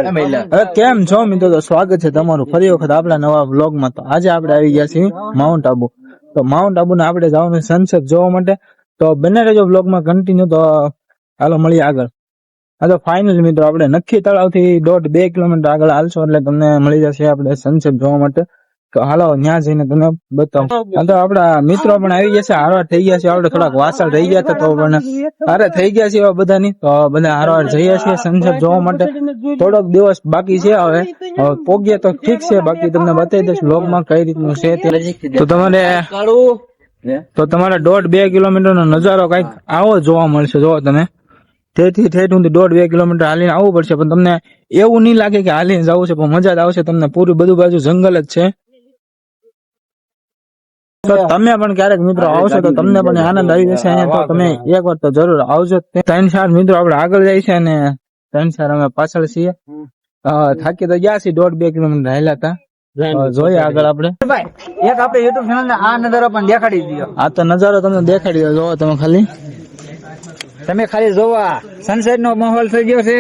હવે કેમ છો મિત્રો, તો સ્વાગત છે તમારું ફરી વખત આપણા નવા વ્લોગમાં। તો આજે આપણે આવી ગયા છીએ માઉન્ટ આબુ। તો માઉન્ટ આબુને આપણે જવાનું સનસેટ જોવા માટે, તો બને રહેજો વ્લોગમાં કન્ટિન્યુ। તો હાલો મળીએ આગળ। હા તો ફાઇનલી મિત્રો આપણે નખી તળાવથી 1.5-2 કિલોમીટર આગળ હાલશો એટલે તમને મળી જશે આપણે સનસેટ જોવા માટે। તો હાલો ત્યાં જઈને તમને બતાવું। હા તો આપડા મિત્રો પણ આવી ગયા છે, હારવાર થઈ ગયા છે। આપણે થોડાક વાસળ રહી ગયા હતા તો પણ હારે થઈ ગયા છે એવા બધાની। તો બધા હારવાર જઈએ છીએ સનસેટ જોવા માટે। થોડોક દિવસ બાકી છે, હવે પોગીએ તો ઠીક છે, બાકી તમને બતાવી દઈશ વ્લોગમાં કઈ રીતનું છે તે। તો તમારે 1.5-2 કિલોમીટર નો નજારો કઈક આવો જોવા મળશે। જો તમે તેથી ઠેઠ હું 1.5-2 કિલોમીટર હાલીને આવવું પડશે, પણ તમને એવું નહીં લાગે કે હાલીને જવું છે, પણ મજા જ આવશે તમને। પૂરી બધું બાજુ જંગલ જ છે। તો તમે પણ ક્યારેક મિત્રો આવશો તો તમને પણ આનંદ આવી જશે અહીંયા। તો તમે એક વાર તો જરૂર આવજો। 3-4 મિત્રો આપણે આગળ જાય છે અને 3-4 અમે પાછળ છીએ। થાકી તો ગયા છીએ, 1.5-2 કિલોમીટર હાલ્યા હતા। જોઈએ આગળ આપણે એક આપણે યુટ્યુબ ચેનલ ને આ નજારો પણ દેખાડી દીધો। આ તો નજારો તમને દેખાડી દો, જોવો તમે ખાલી જોવા સનસેટ નો માહોલ થઈ ગયો છે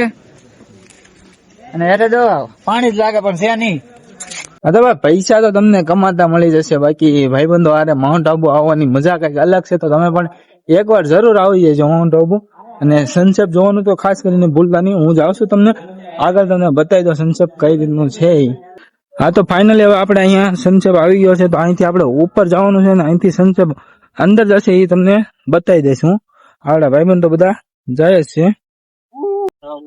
અને એટલે જો પાણી જ લાગે પણ છે નહીં। હા તો ભાઈ પૈસા તો તમને કમાતા મળી જશે, બાકી ભાઈબંધો આરે માઉન્ટ આબુ આવવાની મજા કઈક અલગ છે। તો તમે પણ એકવાર જરૂર આવી જજો માઉન્ટ આબુ, અને સનસેટ જોવાનું તો ખાસ કરીને ભૂલતા નહીં। હું જ આવશું તમને આગળ, તમને બતાવી દો સનસેટ કઈ રીતનું છે। હા તો ફાઇનલી હવે આપણે અહીંયા સનસેટ આવી ગયો છે, તો અહીંથી આપણે ઉપર જવાનું છે ને અહીંથી સનસેટ અંદર જશે એ તમને બતાવી દઈશું। આપડા ભાઈબંધ તો બધા જાય જ છે।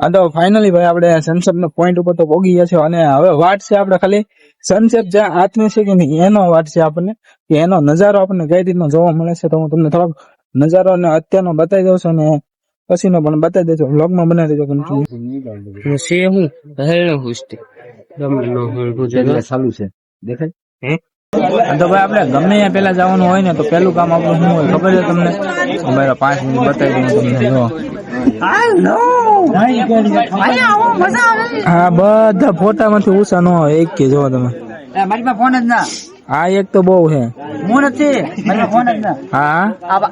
હા તો ફાઇનલી ભાઈ આપણે સનસેટ નો પોઈન્ટ ઉપર તો પહોંચી ગયા છે, અને હવે વાટ છે આપણે ખાલી સનસેટ જ્યાં હાથમાં છે કે નહીં એનો વાટ છે આપણને, કે એનો નજારો આપણને કઈ રીતનો જોવા મળે છે। તો હું તમને થોડોક નજારો ને અત્યારનો બતાવી દઉં છું, અને પછીનો પણ બતાવી દેજો, વ્લોગમાં બનાવી દેજો કન્ટિન્યુ। તો ભાઈ આપણે ગમે ત્યાં પેલા જવાનું હોય ને તો પેલું કામ આપણું શું હોય ખબર છે તમને? અમારા 5 મિનિટ બતાવી દઉં તમને। જો હા બધા ફોટા માંથી ઉષા ન હોય એક કે, જો તમે મારી પાસે ફોન જ ના, આ એક તો બહુ છે, હું નથી મારી ફોન જ ના। હા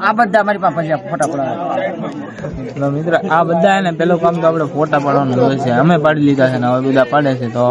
આ બધા મારી પાસે ફોટા પડાવે મિત્ર, આ બધા ને પેલું કામ તો આપણે ફોટા પાડવાનું હોય છે। અમે પાડી લીધા છે ને હવે બધા પાડે છે। તો